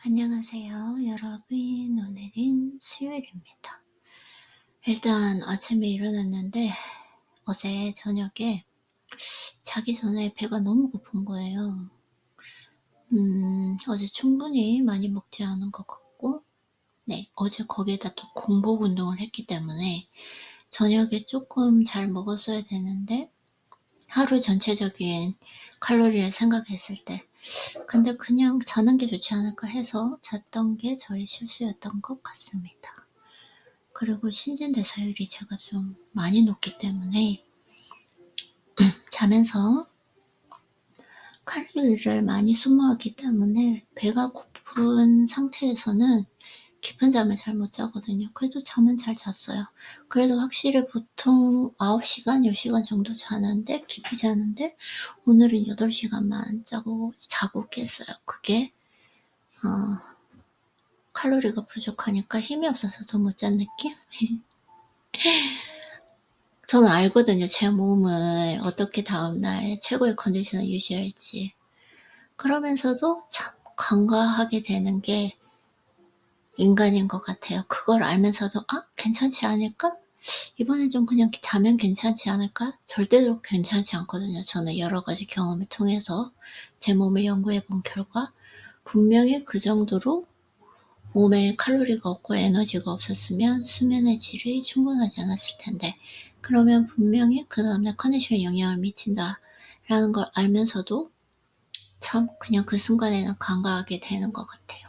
안녕하세요, 여러분. 오늘은 수요일입니다. 일단 아침에 일어났는데 어제 저녁에 자기 전에 배가 너무 고픈 거예요. 어제 충분히 많이 먹지 않은 것 같고, 네, 어제 거기에다 또 공복 운동을 했기 때문에 저녁에 조금 잘 먹었어야 되는데 하루 전체적인 칼로리를 생각했을 때 근데 그냥 자는 게 좋지 않을까 해서 잤던 게 저의 실수였던 것 같습니다. 그리고 신진대사율이 제가 좀 많이 높기 때문에 자면서 칼로리를 많이 소모하기 때문에 배가 고픈 상태에서는 깊은 잠을 잘 못 자거든요. 그래도 잠은 잘 잤어요. 그래도 확실히 보통 9시간, 10시간 정도 자는데, 깊이 자는데, 오늘은 8시간만 자고 깼어요. 그게, 칼로리가 부족하니까 힘이 없어서 더 못 잔 느낌? 저는 알거든요. 제 몸을 어떻게 다음날 최고의 컨디션을 유지할지. 그러면서도 참 간과하게 되는 게 인간인 것 같아요. 그걸 알면서도 괜찮지 않을까? 이번엔 좀 그냥 자면 괜찮지 않을까? 절대로 괜찮지 않거든요. 저는 여러 가지 경험을 통해서 제 몸을 연구해 본 결과 분명히 그 정도로 몸에 칼로리가 없고 에너지가 없었으면 수면의 질이 충분하지 않았을 텐데 그러면 분명히 그 다음날 컨디션에 영향을 미친다라는 걸 알면서도 참 그냥 그 순간에는 간과하게 되는 것 같아요.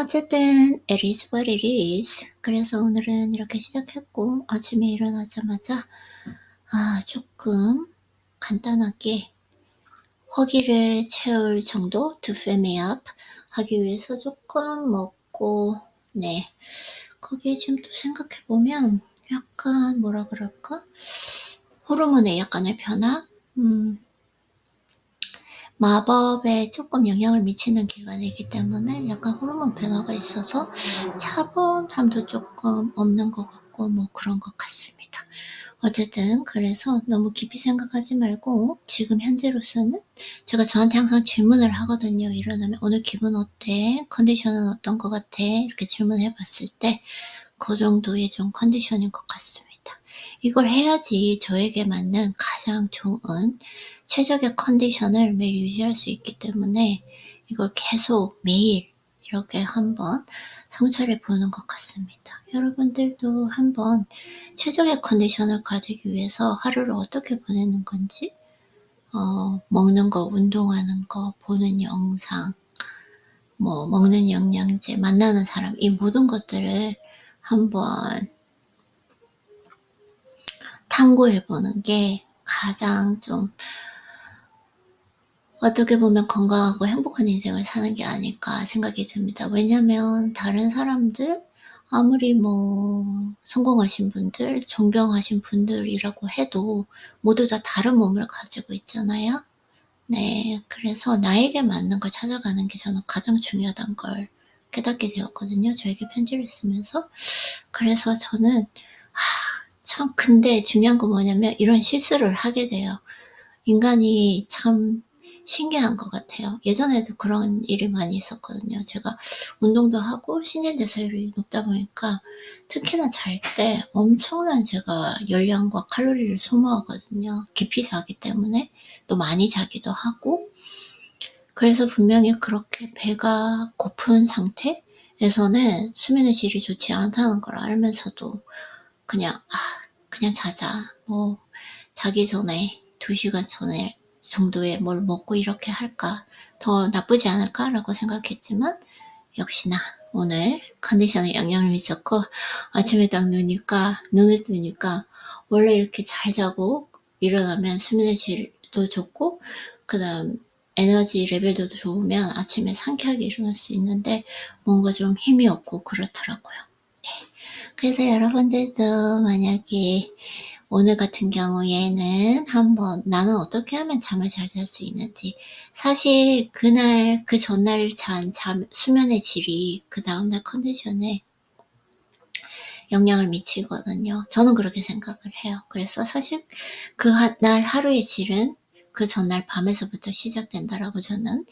어쨌든 it is what it is. 그래서 오늘은 이렇게 시작했고 아침에 일어나자마자 조금 간단하게 허기를 채울 정도 to fill me up 하기 위해서 조금 먹고 네 거기에 지금 또 생각해보면 약간 뭐라 그럴까 호르몬의 약간의 변화 마법에 조금 영향을 미치는 기간이기 때문에 약간 호르몬 변화가 있어서 차분함도 조금 없는 것 같고 뭐 그런 것 같습니다. 어쨌든 그래서 너무 깊이 생각하지 말고 지금 현재로서는 제가 저한테 항상 질문을 하거든요. 일어나면 오늘 기분 어때? 컨디션은 어떤 것 같아? 이렇게 질문해 봤을 때 그 정도의 좀 컨디션인 것 같습니다. 이걸 해야지 저에게 맞는 가장 좋은 최적의 컨디션을 매일 유지할 수 있기 때문에 이걸 계속 매일 이렇게 한번 성찰해 보는 것 같습니다. 여러분들도 한번 최적의 컨디션을 가지기 위해서 하루를 어떻게 보내는 건지 먹는 거, 운동하는 거, 보는 영상, 먹는 영양제, 만나는 사람 이 모든 것들을 한번 탐구해보는 게 가장 좀 어떻게 보면 건강하고 행복한 인생을 사는 게 아닐까 생각이 듭니다. 왜냐면 다른 사람들 아무리 성공하신 분들, 존경하신 분들이라고 해도 모두 다 다른 몸을 가지고 있잖아요. 네, 그래서 나에게 맞는 걸 찾아가는 게 저는 가장 중요하다는 걸 깨닫게 되었거든요. 저에게 편지를 쓰면서. 그래서 저는 참 근데 중요한 건 뭐냐면 이런 실수를 하게 돼요. 인간이 참 신기한 것 같아요. 예전에도 그런 일이 많이 있었거든요. 제가 운동도 하고 신진대사율이 높다 보니까 특히나 잘 때 엄청난 제가 열량과 칼로리를 소모하거든요. 깊이 자기 때문에 또 많이 자기도 하고 그래서 분명히 그렇게 배가 고픈 상태에서는 수면의 질이 좋지 않다는 걸 알면서도 그냥 자자. 자기 전에 2시간 전에 정도에 뭘 먹고 이렇게 할까? 더 나쁘지 않을까라고 생각했지만 역시나 오늘 컨디션에 영향을 미쳤고 아침에 딱 눈을 뜨니까 원래 이렇게 잘 자고 일어나면 수면의 질도 좋고 그 다음 에너지 레벨도 좋으면 아침에 상쾌하게 일어날 수 있는데 뭔가 좀 힘이 없고 그렇더라고요. 네. 그래서 여러분들도 만약에 오늘 같은 경우에는 한번 나는 어떻게 하면 잠을 잘 잘 수 있는지 사실 그 전날 잔 수면의 질이 그 다음날 컨디션에 영향을 미치거든요. 저는 그렇게 생각을 해요. 그래서 사실 날 하루의 질은 그 전날 밤에서부터 시작된다라고 저는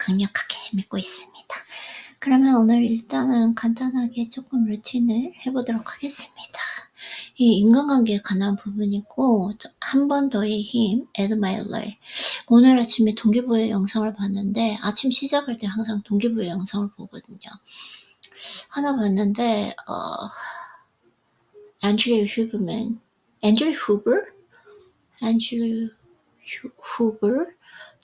강력하게 믿고 있습니다. 그러면 오늘 일단은 간단하게 조금 루틴을 해보도록 하겠습니다. 이 인간관계에 관한 부분이고, 한 번 더의 힘, admirer. 오늘 아침에 동기부여 영상을 봤는데, 아침 시작할 때 항상 동기부여 영상을 보거든요. 하나 봤는데, 앤드류 후버?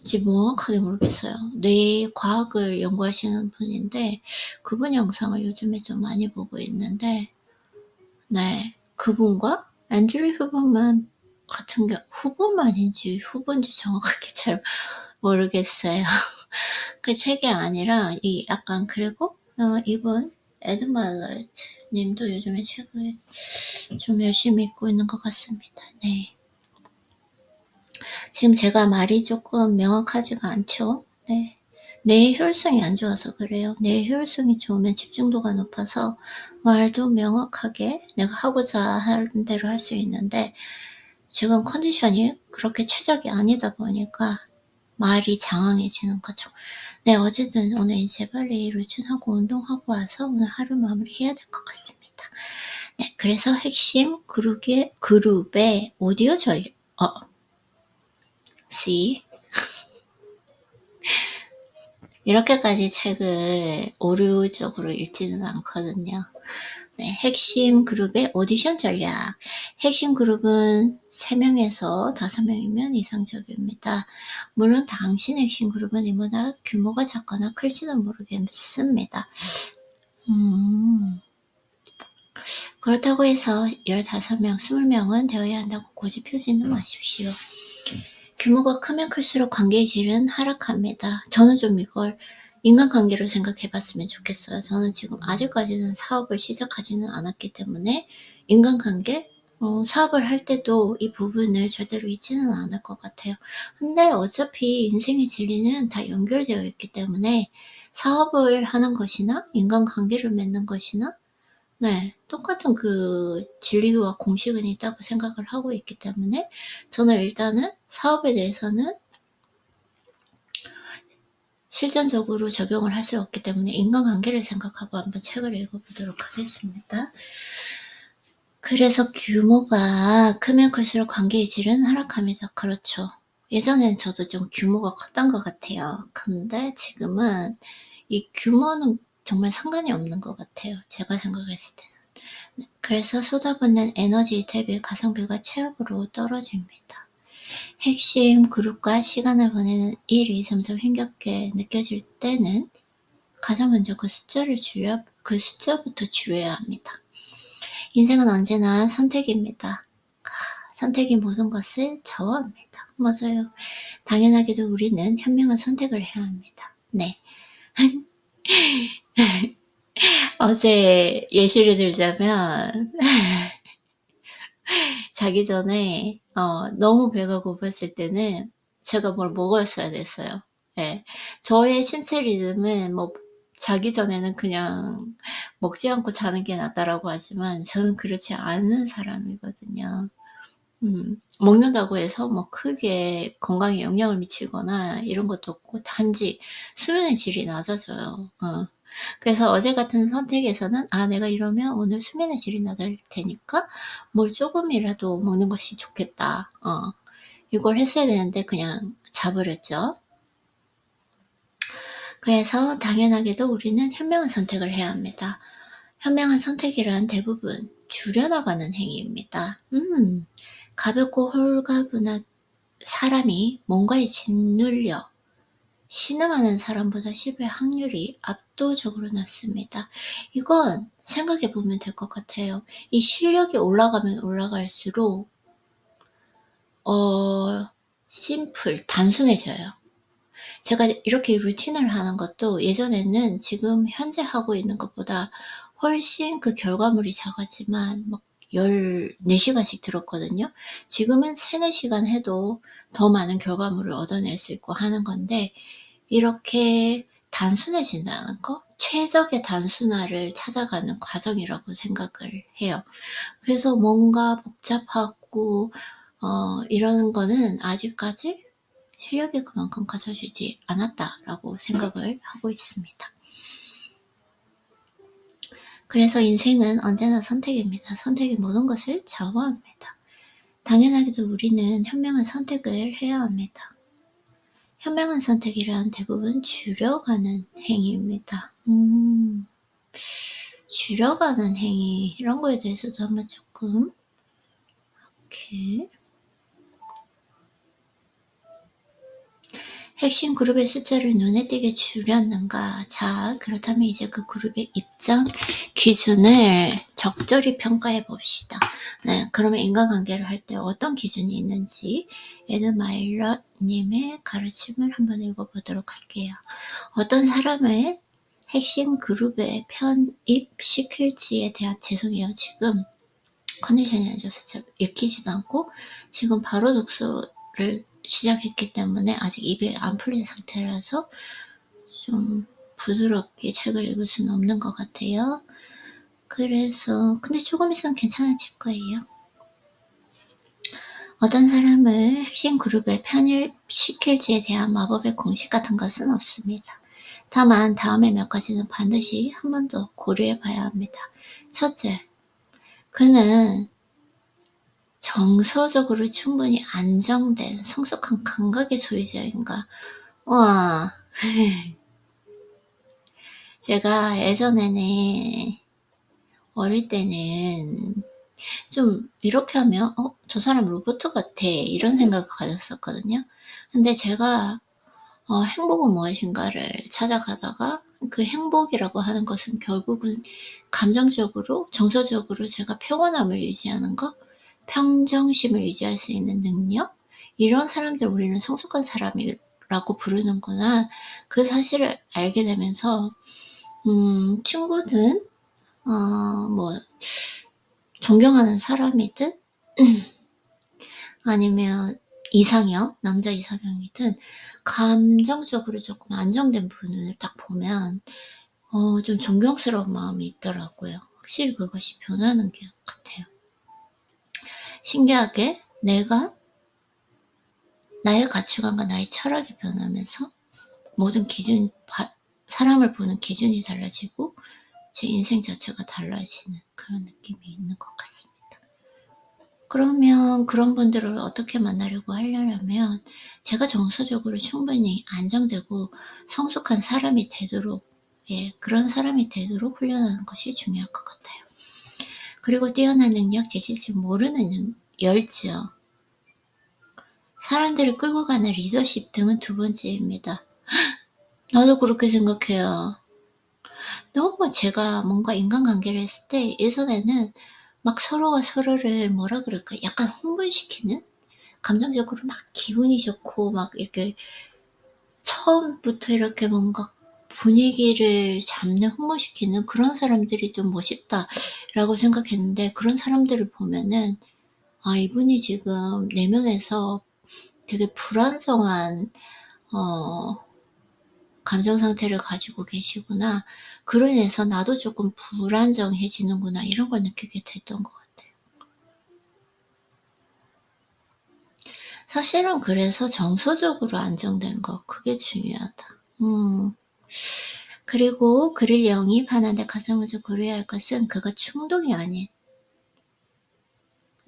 지금 정확하게 모르겠어요. 뇌 과학을 연구하시는 분인데, 그분 영상을 요즘에 좀 많이 보고 있는데, 네, 그분과 앤드류 후보만 같은 후보만인지 후보인지 정확하게 잘 모르겠어요. 그 책이 아니라 이 약간 그리고 이분 에드마일러트 님도 요즘에 책을 좀 열심히 읽고 있는 것 같습니다. 네. 지금 제가 말이 조금 명확하지가 않죠. 네. 뇌의 효율성이 안 좋아서 그래요. 뇌의 효율성이 좋으면 집중도가 높아서 말도 명확하게 내가 하고자 하는 대로 할 수 있는데 지금 컨디션이 그렇게 최적이 아니다 보니까 말이 장황해지는 거죠. 네, 어쨌든 오늘 이제 빨리 루틴하고 운동하고 와서 오늘 하루 마무리해야 될 것 같습니다. 네, 그래서 핵심 그룹의 오디오 전략, C 이렇게까지 책을 오류적으로 읽지는 않거든요. 네, 핵심 그룹의 오디션 전략. 핵심 그룹은 3명에서 5명이면 이상적입니다. 물론 당신 핵심 그룹은 이보다 규모가 작거나 클지는 모르겠습니다. 그렇다고 해서 15명, 20명은 되어야 한다고 고집하지는 마십시오. 규모가 크면 클수록 관계의 질은 하락합니다. 저는 좀 이걸 인간관계로 생각해봤으면 좋겠어요. 저는 지금 아직까지는 사업을 시작하지는 않았기 때문에 인간관계, 사업을 할 때도 이 부분을 절대로 잊지는 않을 것 같아요. 근데 어차피 인생의 진리는 다 연결되어 있기 때문에 사업을 하는 것이나 인간관계를 맺는 것이나 네, 똑같은 그 진리와 공식은 있다고 생각을 하고 있기 때문에 저는 일단은 사업에 대해서는 실전적으로 적용을 할 수 없기 때문에 인간관계를 생각하고 한번 책을 읽어보도록 하겠습니다. 그래서 규모가 크면 클수록 관계의 질은 하락합니다. 그렇죠. 예전엔 저도 좀 규모가 컸던 것 같아요. 근데 지금은 이 규모는 정말 상관이 없는 것 같아요. 제가 생각했을 때는. 그래서 쏟아붓는 에너지 대비 가성비가 최악으로 떨어집니다. 핵심 그룹과 시간을 보내는 일이 점점 힘겹게 느껴질 때는 가장 먼저 그 숫자부터 줄여야 합니다. 인생은 언제나 선택입니다. 선택이 모든 것을 좌우합니다. 맞아요. 당연하게도 우리는 현명한 선택을 해야 합니다. 네. 어제 예시를 들자면 자기 전에 너무 배가 고팠을 때는 제가 뭘 먹었어야 됐어요. 네. 저의 신체 리듬은 뭐 자기 전에는 그냥 먹지 않고 자는 게 낫다라고 하지만 저는 그렇지 않은 사람이거든요. 먹는다고 해서 뭐 크게 건강에 영향을 미치거나 이런 것도 없고 단지 수면의 질이 낮아져요. 그래서 어제 같은 선택에서는 내가 이러면 오늘 수면의 질이 낮을 테니까 뭘 조금이라도 먹는 것이 좋겠다. 이걸 했어야 되는데 그냥 자버렸죠. 그래서 당연하게도 우리는 현명한 선택을 해야 합니다. 현명한 선택이란 대부분 줄여나가는 행위입니다. 가볍고 홀가분한 사람이 뭔가에 짓눌려 신음하는 사람보다 실패 확률이 압도적으로 낮습니다. 이건 생각해 보면 될 것 같아요. 이 실력이 올라가면 올라갈수록 단순해져요. 제가 이렇게 루틴을 하는 것도 예전에는 지금 현재 하고 있는 것보다 훨씬 그 결과물이 작았지만 막 14시간씩 들었거든요. 지금은 3, 4시간 해도 더 많은 결과물을 얻어낼 수 있고 하는 건데 이렇게 단순해진다는 거? 최적의 단순화를 찾아가는 과정이라고 생각을 해요. 그래서 뭔가 복잡하고 이러는 거는 아직까지 실력이 그만큼 갖춰지지 않았다라고 생각을 하고 있습니다. 그래서 인생은 언제나 선택입니다. 선택이 모든 것을 좌우합니다. 당연하게도 우리는 현명한 선택을 해야 합니다. 현명한 선택이란 대부분 줄여가는 행위입니다. 줄여가는 행위, 이런 거에 대해서도 한번 조금 이렇게 핵심 그룹의 숫자를 눈에 띄게 줄였는가? 자, 그렇다면 이제 그 그룹의 입장 기준을 적절히 평가해 봅시다. 네, 그러면 인간관계를 할 때 어떤 기준이 있는지 에드마일러님의 가르침을 한번 읽어보도록 할게요. 어떤 사람을 핵심 그룹에 편입시킬지에 대한, 죄송해요, 지금 컨디션이 안 좋아서 잘 읽히지도 않고 지금 바로 독서를 시작했기 때문에 아직 입이 안 풀린 상태라서 좀 부드럽게 책을 읽을 수는 없는 것 같아요. 그래서 근데 조금 있으면 괜찮아질 거예요. 어떤 사람을 핵심 그룹에 편입시킬지에 대한 마법의 공식 같은 것은 없습니다. 다만 다음의 몇 가지는 반드시 한 번 더 고려해 봐야 합니다. 첫째, 그는 정서적으로 충분히 안정된 성숙한 감각의 소유자인가? 와, 제가 예전에는 어릴 때는 좀 이렇게 하면 저 사람 로봇 같아 이런 생각을 가졌었거든요. 근데 제가 행복은 무엇인가를 찾아가다가 그 행복이라고 하는 것은 결국은 감정적으로, 정서적으로 제가 평온함을 유지하는 것, 평정심을 유지할 수 있는 능력, 이런 사람들 우리는 성숙한 사람이라고 부르는구나. 그 사실을 알게 되면서 친구든 뭐 존경하는 사람이든 아니면 이상형, 남자 이상형이든 감정적으로 조금 안정된 분을 딱 보면 좀 존경스러운 마음이 있더라고요. 확실히 그것이 변하는 것 같아요. 신기하게 나의 가치관과 나의 철학이 변하면서 모든 기준, 사람을 보는 기준이 달라지고 제 인생 자체가 달라지는 그런 느낌이 있는 것 같습니다. 그러면 그런 분들을 어떻게 만나려고 하려면 제가 정서적으로 충분히 안정되고 성숙한 사람이 되도록, 그런 사람이 되도록 훈련하는 것이 중요할 것 같아요. 그리고 뛰어난 능력, 지식을 모르는 열정, 사람들을 끌고 가는 리더십 등은 두 번째입니다. 나도 그렇게 생각해요. 너무 제가 뭔가 인간관계를 했을 때 예전에는 막 서로가 서로를 뭐라 그럴까, 약간 흥분시키는, 감정적으로 막 기분이 좋고 막 이렇게 처음부터 이렇게 뭔가 분위기를 잡는, 흥분시키는 그런 사람들이 좀 멋있다라고 생각했는데, 그런 사람들을 보면은 이분이 지금 내면에서 되게 불안정한 감정 상태를 가지고 계시구나. 그로 인해서 나도 조금 불안정해지는구나. 이런 걸 느끼게 됐던 것 같아요. 사실은 그래서 정서적으로 안정된 거, 그게 중요하다. 그리고 그를 영입하는데 가장 먼저 고려해야 할 것은 그가 충동이 아닌,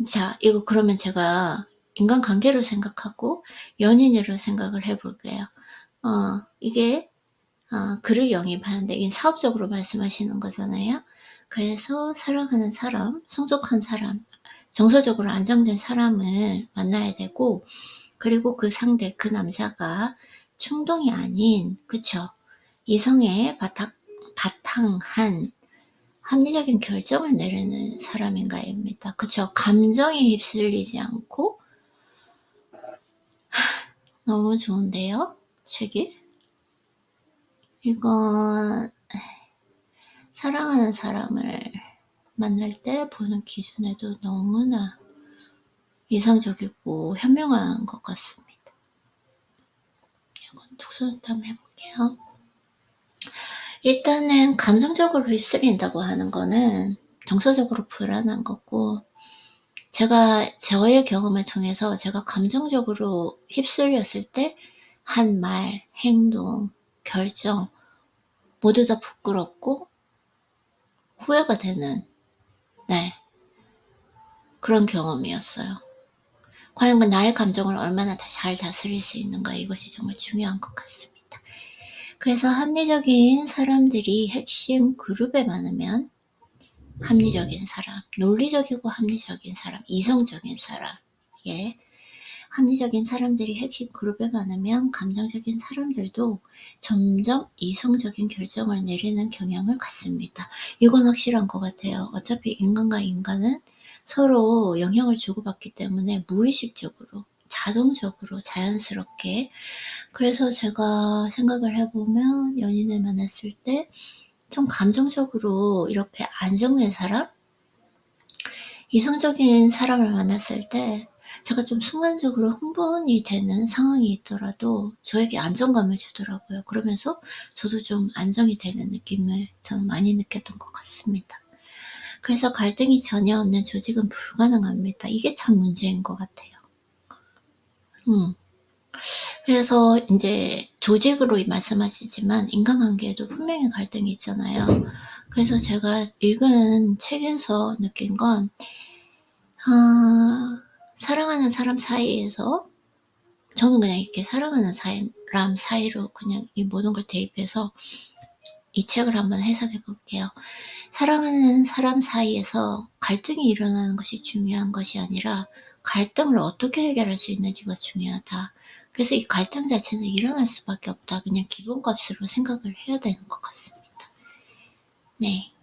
자, 이거 그러면 제가 인간관계로 생각하고 연인으로 생각을 해볼게요. 이게 그를 영입하는데, 이게 사업적으로 말씀하시는 거잖아요. 그래서 사랑하는 사람, 성숙한 사람, 정서적으로 안정된 사람을 만나야 되고, 그리고 그 상대, 그 남자가 충동이 아닌, 그쵸? 이성에 바탕한 합리적인 결정을 내리는 사람인가입니다. 그쵸? 감정에 휩쓸리지 않고. 너무 좋은데요? 책이? 이건 사랑하는 사람을 만날 때 보는 기준에도 너무나 이상적이고 현명한 것 같습니다. 이건 독서노트 한번 해볼게요. 일단은 감정적으로 휩쓸린다고 하는 거는 정서적으로 불안한 거고, 제가 저의 경험을 통해서 제가 감정적으로 휩쓸렸을 때 한 말, 행동, 결정 모두 다 부끄럽고 후회가 되는 네 그런 경험이었어요. 과연 그 나의 감정을 얼마나 잘 다스릴 수 있는가 이것이 정말 중요한 것 같습니다. 그래서 합리적인 사람들이 핵심 그룹에 많으면 합리적인 사람, 논리적이고 합리적인 사람, 이성적인 사람, 예. 합리적인 사람들이 핵심 그룹에 많으면 감정적인 사람들도 점점 이성적인 결정을 내리는 경향을 갖습니다. 이건 확실한 것 같아요. 어차피 인간과 인간은 서로 영향을 주고받기 때문에 무의식적으로, 자동적으로, 자연스럽게. 그래서 제가 생각을 해보면 연인을 만났을 때 좀 감정적으로 이렇게 안정된 사람? 이성적인 사람을 만났을 때 제가 좀 순간적으로 흥분이 되는 상황이 있더라도 저에게 안정감을 주더라고요. 그러면서 저도 좀 안정이 되는 느낌을 저는 많이 느꼈던 것 같습니다. 그래서 갈등이 전혀 없는 조직은 불가능합니다. 이게 참 문제인 것 같아요. 그래서 이제 조직으로 말씀하시지만 인간관계에도 분명히 갈등이 있잖아요. 그래서 제가 읽은 책에서 느낀 건 사랑하는 사람 사이에서 저는 그냥 이렇게 사랑하는 사람 사이로 그냥 이 모든 걸 대입해서 이 책을 한번 해석해 볼게요. 사랑하는 사람 사이에서 갈등이 일어나는 것이 중요한 것이 아니라 갈등을 어떻게 해결할 수 있는지가 중요하다. 그래서 이 갈등 자체는 일어날 수밖에 없다. 그냥 기본값으로 생각을 해야 되는 것 같습니다. 네.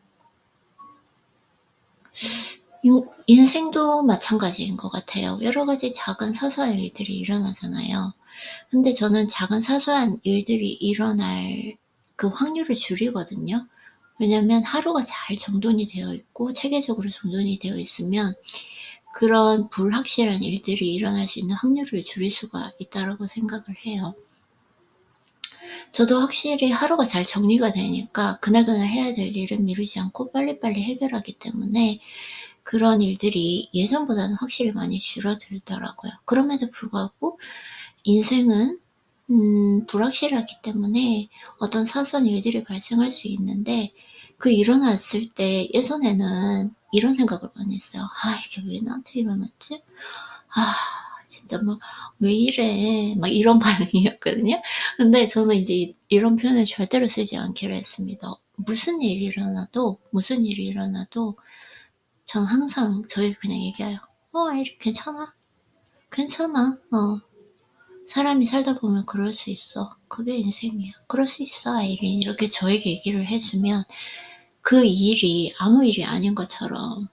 인생도 마찬가지인 것 같아요. 여러 가지 작은 사소한 일들이 일어나잖아요. 근데 저는 작은 사소한 일들이 일어날 그 확률을 줄이거든요. 왜냐면 하루가 잘 정돈이 되어 있고 체계적으로 정돈이 되어 있으면 그런 불확실한 일들이 일어날 수 있는 확률을 줄일 수가 있다고 생각을 해요. 저도 확실히 하루가 잘 정리가 되니까 그날그날 해야 될 일은 미루지 않고 빨리빨리 해결하기 때문에 그런 일들이 예전보다는 확실히 많이 줄어들더라고요. 그럼에도 불구하고 인생은 불확실하기 때문에 어떤 사소한 일들이 발생할 수 있는데 그 일어났을 때 예전에는 이런 생각을 많이 했어요. 이게 왜 나한테 일어났지? 진짜 막 왜 이래? 막 이런 반응이었거든요. 근데 저는 이제 이런 표현을 절대로 쓰지 않기로 했습니다. 무슨 일이 일어나도 전 항상 저에게 그냥 얘기해요. 아이리 괜찮아? 괜찮아. 사람이 살다 보면 그럴 수 있어. 그게 인생이야. 그럴 수 있어, 아이린. 이렇게 저에게 얘기를 해주면 그 일이 아무 일이 아닌 것처럼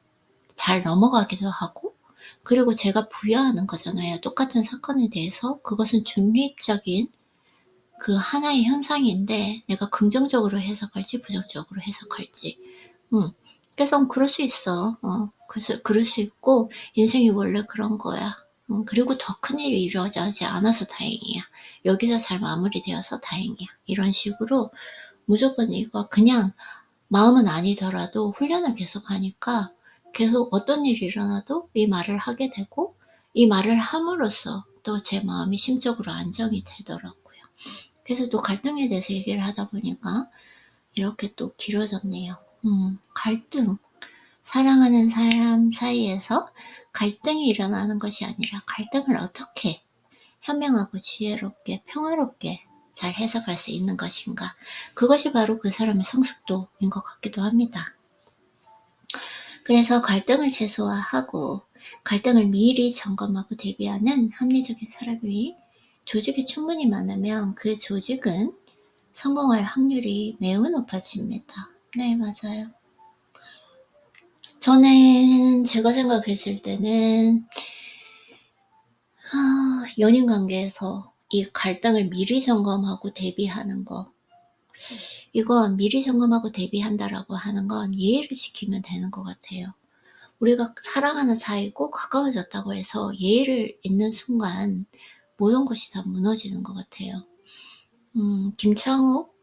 잘 넘어가기도 하고 그리고 제가 부여하는 거잖아요. 똑같은 사건에 대해서 그것은 중립적인 그 하나의 현상인데 내가 긍정적으로 해석할지 부정적으로 해석할지 그래서 그럴 수 있어. 그래서 그럴 수 있고 인생이 원래 그런 거야. 그리고 더 큰일이 일어나지 않아서 다행이야. 여기서 잘 마무리되어서 다행이야. 이런 식으로 무조건 이거 그냥 마음은 아니더라도 훈련을 계속 하니까 계속 어떤 일이 일어나도 이 말을 하게 되고 이 말을 함으로써 또 제 마음이 심적으로 안정이 되더라고요. 그래서 또 갈등에 대해서 얘기를 하다 보니까 이렇게 또 길어졌네요. 갈등. 사랑하는 사람 사이에서 갈등이 일어나는 것이 아니라 갈등을 어떻게 현명하고 지혜롭게 평화롭게 잘 해석할 수 있는 것인가. 그것이 바로 그 사람의 성숙도인 것 같기도 합니다. 그래서 갈등을 최소화하고 갈등을 미리 점검하고 대비하는 합리적인 사람이 조직이 충분히 많으면 그 조직은 성공할 확률이 매우 높아집니다. 네, 맞아요. 저는 제가 생각했을 때는 연인 관계에서 이 갈등을 미리 점검하고 대비하는 거 이건 미리 점검하고 대비한다라고 하는 건 예의를 지키면 되는 것 같아요. 우리가 사랑하는 사이고 가까워졌다고 해서 예의를 잊는 순간 모든 것이 다 무너지는 것 같아요. 김창욱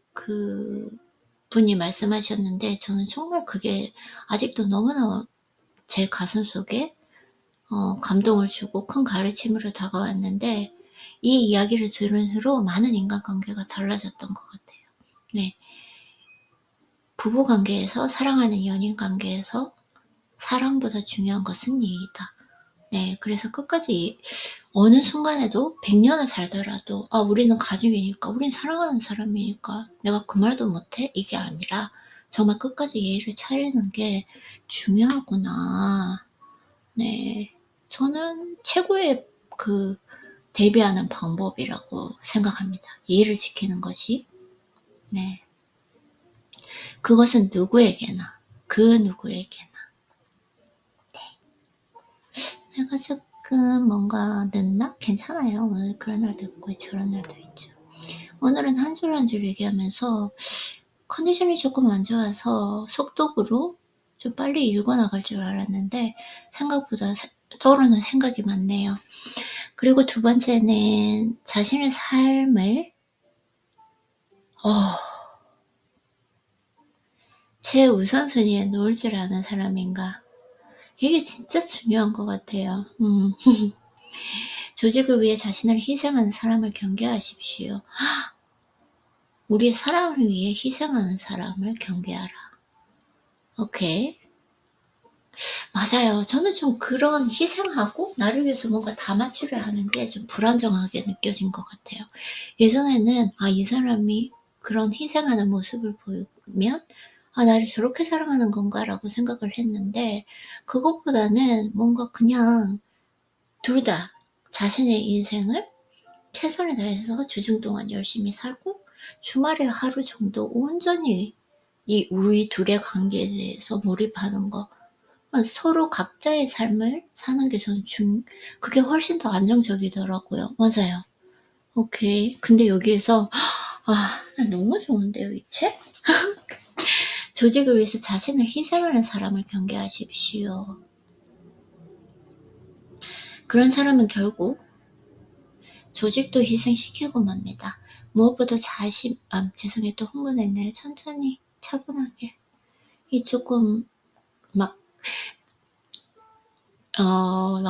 분이 말씀하셨는데 저는 정말 그게 아직도 너무나 제 가슴 속에 감동을 주고 큰 가르침으로 다가왔는데 이 이야기를 들은 후로 많은 인간관계가 달라졌던 것 같아요. 네. 부부관계에서 사랑하는 연인관계에서 사랑보다 중요한 것은 예의다. 네, 그래서 끝까지 어느 순간에도 100년을 살더라도 우리는 가족이니까 우린 사랑하는 사람이니까 내가 그 말도 못해? 이게 아니라 정말 끝까지 예의를 차리는 게 중요하구나. 네, 저는 최고의 대비하는 방법이라고 생각합니다. 예의를 지키는 것이. 네, 그것은 누구에게나 그 누구에게나. 네. 내가 조금 뭔가 늦나? 괜찮아요. 오늘 그런 날도 있고 저런 날도 있죠. 오늘은 한 줄 한 줄 얘기하면서 컨디션이 조금 안 좋아서 속독으로 좀 빨리 읽어나갈 줄 알았는데 생각보다 떠오르는 생각이 많네요. 그리고 두 번째는 자신의 삶을 제 우선순위에 놓을 줄 아는 사람인가. 이게 진짜 중요한 것 같아요. 조직을 위해 자신을 희생하는 사람을 경계하십시오. 우리의 사랑을 위해 희생하는 사람을 경계하라. 오케이. 맞아요. 저는 좀 그런 희생하고 나를 위해서 뭔가 다 맞추려 하는 게 좀 불안정하게 느껴진 것 같아요. 예전에는 이 사람이 그런 희생하는 모습을 보이면 나를 저렇게 사랑하는 건가 라고 생각을 했는데 그것보다는 뭔가 그냥 둘 다 자신의 인생을 최선을 다해서 주중 동안 열심히 살고 주말에 하루 정도 온전히 우리 둘의 관계에 대해서 몰입하는 거, 서로 각자의 삶을 사는 게 저는 그게 훨씬 더 안정적이더라고요. 맞아요. 오케이. 근데 여기에서 난 너무 좋은데요, 이 책? 조직을 위해서 자신을 희생하는 사람을 경계하십시오. 그런 사람은 결국 조직도 희생시키고 맙니다. 무엇보다 죄송해요. 또 흥분했네요. 천천히, 차분하게. 조금, 막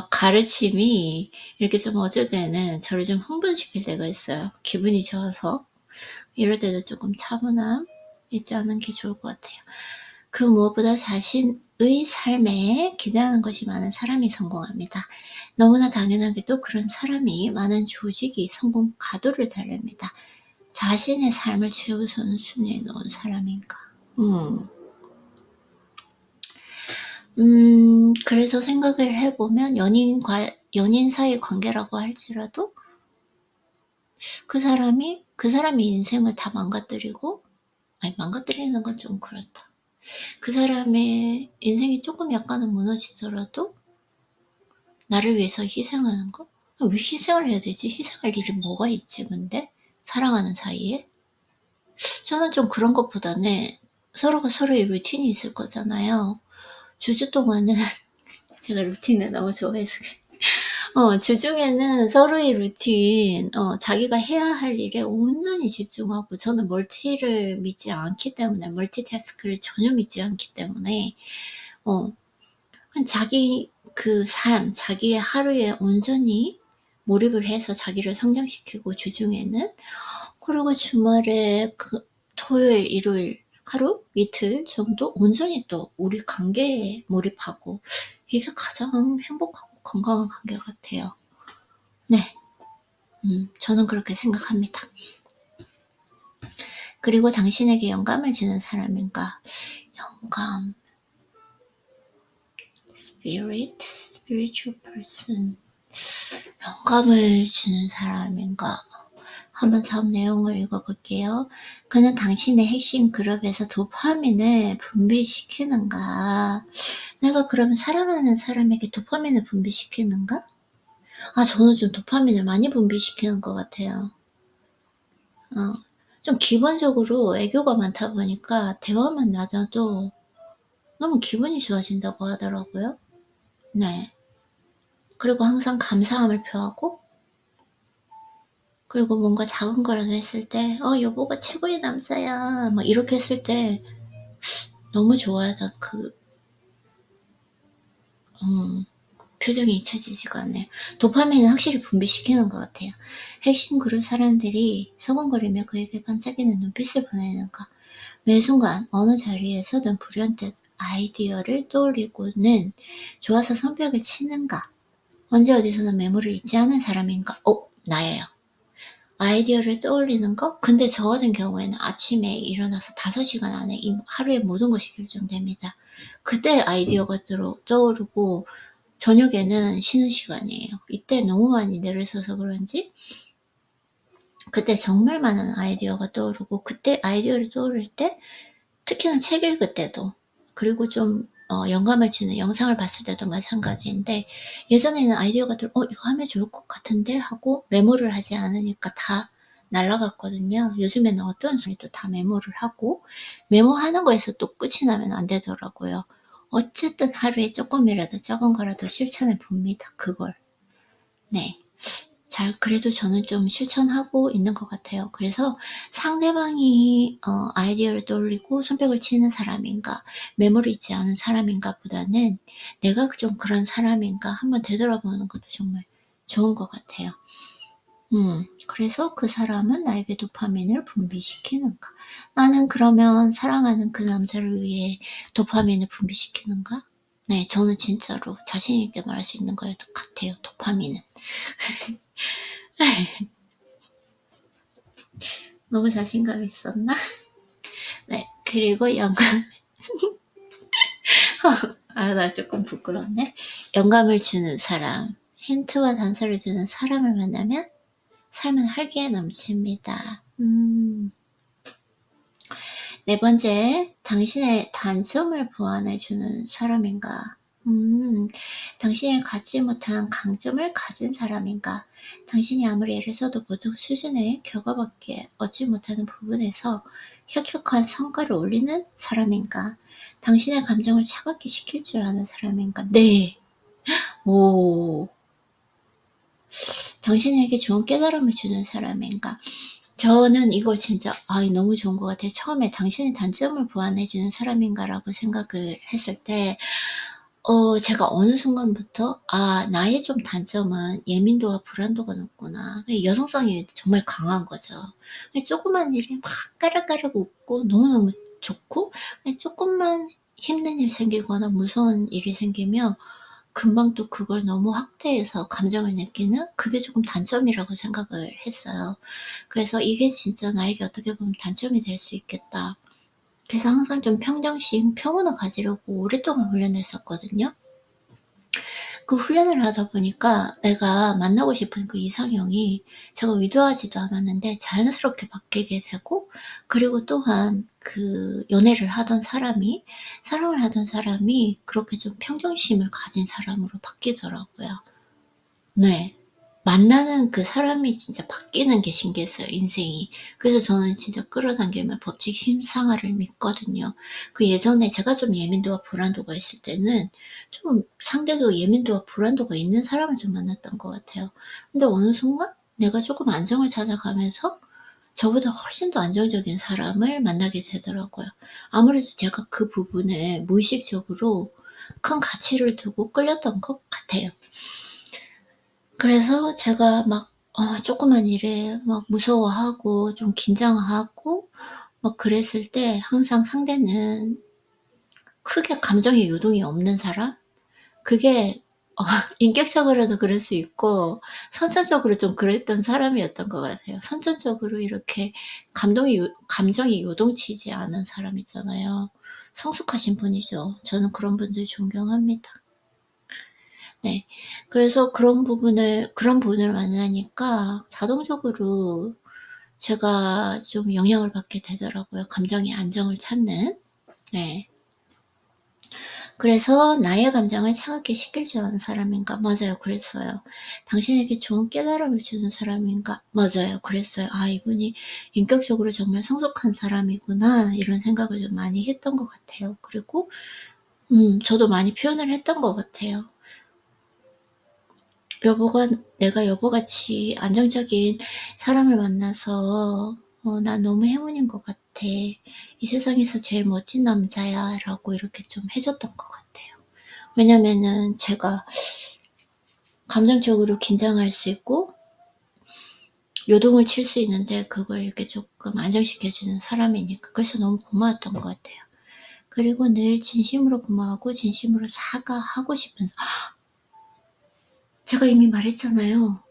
가르침이 이렇게 좀 어쩔 때는 저를 좀 흥분시킬 때가 있어요. 기분이 좋아서. 이럴 때도 조금 차분함 있지 않은 게 좋을 것 같아요. 그 무엇보다 자신의 삶에 기대하는 것이 많은 사람이 성공합니다. 너무나 당연하게도 그런 사람이 많은 조직이 성공 가도를 달립니다. 자신의 삶을 최우선 순위에 놓은 사람인가. 그래서 생각을 해보면 연인 사이 관계라고 할지라도 그 사람이 인생을 다 망가뜨리는 건 좀 그렇다. 그 사람의 인생이 조금 약간은 무너지더라도 나를 위해서 희생하는 거? 왜 희생을 해야 되지? 희생할 일이 뭐가 있지 근데? 사랑하는 사이에? 저는 좀 그런 것보다는 서로가 서로의 루틴이 있을 거잖아요. 주주 동안은 제가 루틴을 너무 좋아해서 주중에는 서로의 루틴, 자기가 해야 할 일에 온전히 집중하고, 저는 멀티를 믿지 않기 때문에, 멀티태스크를 전혀 믿지 않기 때문에, 자기 자기의 하루에 온전히 몰입을 해서 자기를 성장시키고, 주중에는, 그리고 주말에 토요일, 일요일, 하루, 이틀 정도 온전히 또 우리 관계에 몰입하고, 이게 가장 행복하고 건강한 관계 같아요. 네. 저는 그렇게 생각합니다. 그리고 당신에게 영감을 주는 사람인가? 영감. spiritual person. 영감을 주는 사람인가? 한번 다음 내용을 읽어볼게요. 그는 당신의 핵심 그룹에서 도파민을 분비시키는가? 내가 그러면 사랑하는 사람에게 도파민을 분비시키는가? 저는 좀 도파민을 많이 분비시키는 것 같아요. 좀 기본적으로 애교가 많다 보니까 대화만 나눠도 너무 기분이 좋아진다고 하더라고요. 네. 그리고 항상 감사함을 표하고, 그리고 뭔가 작은 거라도 했을 때, 여보가 최고의 남자야. 막 이렇게 했을 때 너무 좋아요. 표정이 잊혀지지가 않네요. 도파민은 확실히 분비시키는 것 같아요. 핵심 그룹 사람들이 서근거리며 그에게 반짝이는 눈빛을 보내는가. 매 순간 어느 자리에서든 불현듯 아이디어를 떠올리고는 좋아서 손뼉을 치는가. 언제 어디서는 메모를 잊지 않은 사람인가. 나예요. 아이디어를 떠올리는 거? 근데 저 같은 경우에는 아침에 일어나서 5시간 안에 이 하루의 모든 것이 결정됩니다. 그때 아이디어가 떠오르고 저녁에는 쉬는 시간이에요. 이때 너무 많이 내를 써서 그런지 그때 정말 많은 아이디어가 떠오르고 그때 아이디어를 떠오를 때 특히나 책 읽을 때도 그리고 좀 영감을 주는 영상을 봤을 때도 마찬가지인데 예전에는 아이디어가 이거 하면 좋을 것 같은데 하고 메모를 하지 않으니까 다 날라갔거든요. 요즘에는 어떤 소리도 다 메모를 하고 메모하는 거에서 또 끝이 나면 안 되더라고요. 어쨌든 하루에 조금이라도 적은 거라도 실천해 봅니다. 그걸. 네. 그래도 저는 좀 실천하고 있는 것 같아요. 그래서 상대방이 아이디어를 떠올리고 손뼉을 치는 사람인가, 메모를 잊지 않은 사람인가 보다는 내가 좀 그런 사람인가 한번 되돌아보는 것도 정말 좋은 것 같아요. 그래서 그 사람은 나에게 도파민을 분비시키는가? 나는 그러면 사랑하는 그 남자를 위해 도파민을 분비시키는가? 네, 저는 진짜로 자신있게 말할 수 있는 것 같아요, 도파민은. 너무 자신감 있었나? 네, 그리고 영감. 나 조금 부끄럽네. 영감을 주는 사람. 힌트와 단서를 주는 사람을 만나면 삶은 활기에 넘칩니다. 네 번째, 당신의 단점을 보완해주는 사람인가? 당신이 갖지 못한 강점을 가진 사람인가? 당신이 아무리 애를 써도 보통 수준의 결과밖에 얻지 못하는 부분에서 혁혁한 성과를 올리는 사람인가? 당신의 감정을 차갑게 식힐 줄 아는 사람인가? 네. 오. 당신에게 좋은 깨달음을 주는 사람인가? 저는 이거 진짜 너무 좋은 것 같아요. 처음에 당신의 단점을 보완해주는 사람인가라고 생각을 했을 때 제가 어느 순간부터 나의 좀 단점은 예민도와 불안도가 높구나. 여성성이 정말 강한 거죠. 조그만 일에 막 까르까르 웃고 너무너무 좋고 조금만 힘든 일 생기거나 무서운 일이 생기면 금방 또 그걸 너무 확대해서 감정을 느끼는 그게 조금 단점이라고 생각을 했어요. 그래서 이게 진짜 나에게 어떻게 보면 단점이 될 수 있겠다. 그래서 항상 좀 평정심, 평온을 가지려고 오랫동안 훈련했었거든요. 그 훈련을 하다 보니까 내가 만나고 싶은 그 이상형이 제가 의도하지도 않았는데 자연스럽게 바뀌게 되고 그리고 또한 그 연애를 하던 사람이 사랑을 하던 사람이 그렇게 좀 평정심을 가진 사람으로 바뀌더라고요. 네. 만나는 그 사람이 진짜 바뀌는 게 신기했어요, 인생이. 그래서 저는 진짜 끌어당기면 법칙 심상화를 믿거든요. 그 예전에 제가 좀 예민도와 불안도가 있을 때는 좀 상대도 예민도와 불안도가 있는 사람을 좀 만났던 것 같아요. 근데 어느 순간 내가 조금 안정을 찾아가면서 저보다 훨씬 더 안정적인 사람을 만나게 되더라고요. 아무래도 제가 그 부분에 무의식적으로 큰 가치를 두고 끌렸던 것 같아요. 그래서 제가 막 조그만 일에 막 무서워하고 좀 긴장하고 막 그랬을 때 항상 상대는 크게 감정의 요동이 없는 사람? 그게 인격적으로도 그럴 수 있고 선천적으로 좀 그랬던 사람이었던 것 같아요. 선천적으로 이렇게 감정이 요동치지 않은 사람 있잖아요. 성숙하신 분이죠. 저는 그런 분들 존경합니다. 네. 그래서 그런 분을 만나니까 자동적으로 제가 좀 영향을 받게 되더라고요. 감정의 안정을 찾는. 네. 그래서 나의 감정을 차갑게 식힐 줄 아는 사람인가? 맞아요. 그랬어요. 당신에게 좋은 깨달음을 주는 사람인가? 맞아요. 그랬어요. 이분이 인격적으로 정말 성숙한 사람이구나. 이런 생각을 좀 많이 했던 것 같아요. 그리고, 저도 많이 표현을 했던 것 같아요. 내가 여보같이 안정적인 사람을 만나서 난 너무 행운인 것 같아. 이 세상에서 제일 멋진 남자야 라고 이렇게 좀 해줬던 것 같아요. 왜냐면은 제가 감정적으로 긴장할 수 있고 요동을 칠 수 있는데 그걸 이렇게 조금 안정시켜주는 사람이니까 그래서 너무 고마웠던 것 같아요. 그리고 늘 진심으로 고마워하고 진심으로 사과하고 싶은 제가 이미 말했잖아요.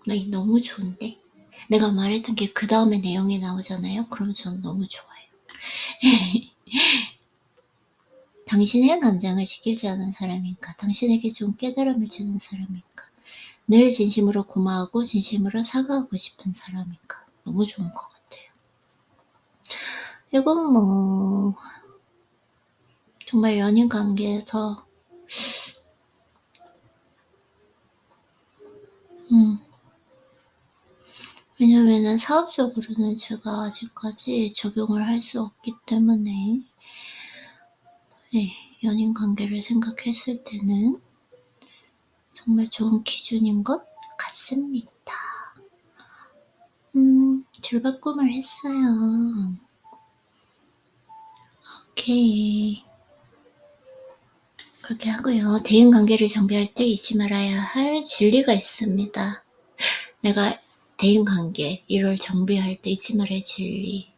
네, 너무 좋은데? 내가 말했던 게 그 다음에 내용이 나오잖아요. 그럼 저는 너무 좋아요. 당신의 감정을 시키지 않은 사람인가? 당신에게 좀 깨달음을 주는 사람인가? 늘 진심으로 고마워하고 진심으로 사과하고 싶은 사람인가? 너무 좋은 것 같아요. 이건 뭐 정말 연인 관계에서 왜냐면은 사업적으로는 제가 아직까지 적용을 할 수 없기 때문에 네, 연인 관계를 생각했을 때는 정말 좋은 기준인 것 같습니다. 줄바꿈을 했어요. 오케이. 그렇게 하고요. 대인관계를 정비할 때 잊지 말아야 할 진리가 있습니다. 내가 대인관계 이를 정비할 때 잊지 말아야 할 진리.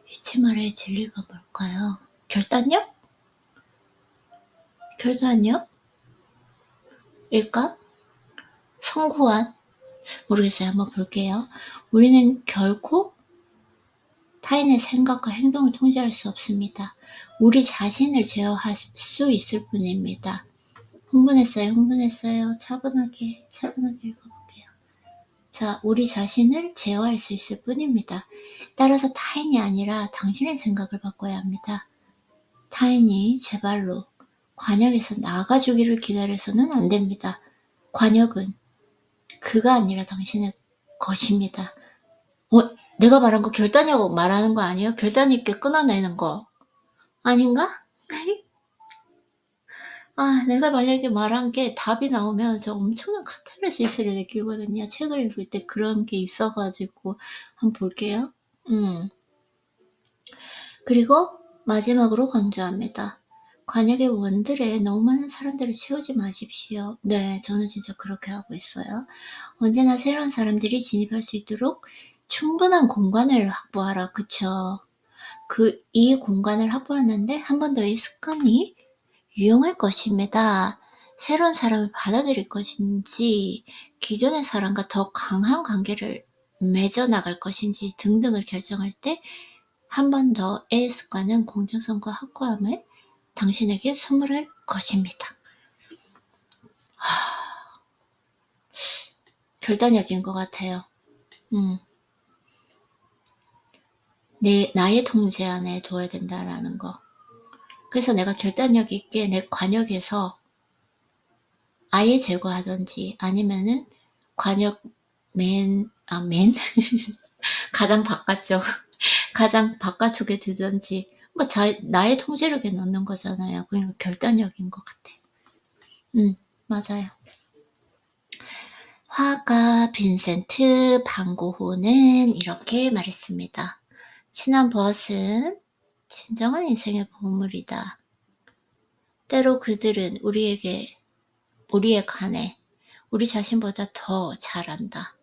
잊지 말아야 할 진리가 뭘까요? 결단력? 결단력? 일까? 성구안? 모르겠어요. 한번 볼게요. 우리는 결코 타인의 생각과 행동을 통제할 수 없습니다. 우리 자신을 제어할 수 있을 뿐입니다. 흥분했어요. 차분하게 읽어볼게요. 자, 우리 자신을 제어할 수 있을 뿐입니다. 따라서 타인이 아니라 당신의 생각을 바꿔야 합니다. 타인이 제 발로 관역에서 나가주기를 기다려서는 안 됩니다. 관역은 그가 아니라 당신의 것입니다. 내가 말한 거 결단이라고 말하는 거 아니에요? 결단 있게 끊어내는 거 아닌가? 내가 만약에 말한 게 답이 나오면 저 엄청난 카타르시스를 느끼거든요. 책을 읽을 때 그런 게 있어가지고 한번 볼게요. 그리고 마지막으로 강조합니다. 관역의 원들에 너무 많은 사람들을 채우지 마십시오. 네, 저는 진짜 그렇게 하고 있어요. 언제나 새로운 사람들이 진입할 수 있도록 충분한 공간을 확보하라. 그쵸? 이 공간을 확보하는데 한 번 더 이 습관이 유용할 것입니다. 새로운 사람을 받아들일 것인지 기존의 사람과 더 강한 관계를 맺어 나갈 것인지 등등을 결정할 때 한 번 더의 습관은 공정성과 확고함을 당신에게 선물할 것입니다. 결단력인 것 같아요. 나의 통제 안에 둬야 된다라는 거. 그래서 내가 결단력 있게 내 관역에서 아예 제거하든지 아니면은 관역 가장 바깥쪽에 두든지 그러니까 나의 통제력에 넣는 거잖아요. 그러니까 결단력인 것 같아. 맞아요. 화가 빈센트 반 고흐는 이렇게 말했습니다. 친한 벗은 진정한 인생의 보물이다. 때로 그들은 우리에 관해 우리 자신보다 더 잘 안다.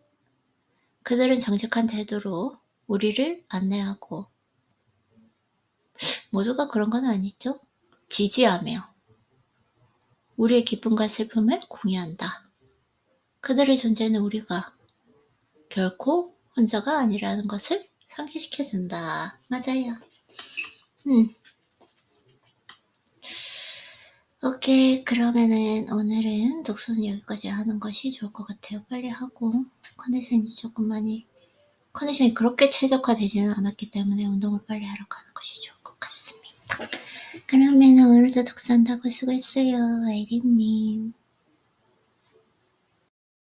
그들은 정직한 태도로 우리를 안내하고 모두가 그런 건 아니죠. 지지하며 우리의 기쁨과 슬픔을 공유한다. 그들의 존재는 우리가 결코 혼자가 아니라는 것을 상기시켜준다. 맞아요. 오케이, 그러면은 오늘은 독서는 여기까지 하는 것이 좋을 것 같아요. 빨리 하고 컨디션이 그렇게 최적화되지는 않았기 때문에 운동을 빨리 하러 가는 것이 좋을 것 같습니다. 그러면은 오늘도 독서한다고 수고했어요. 아이린님.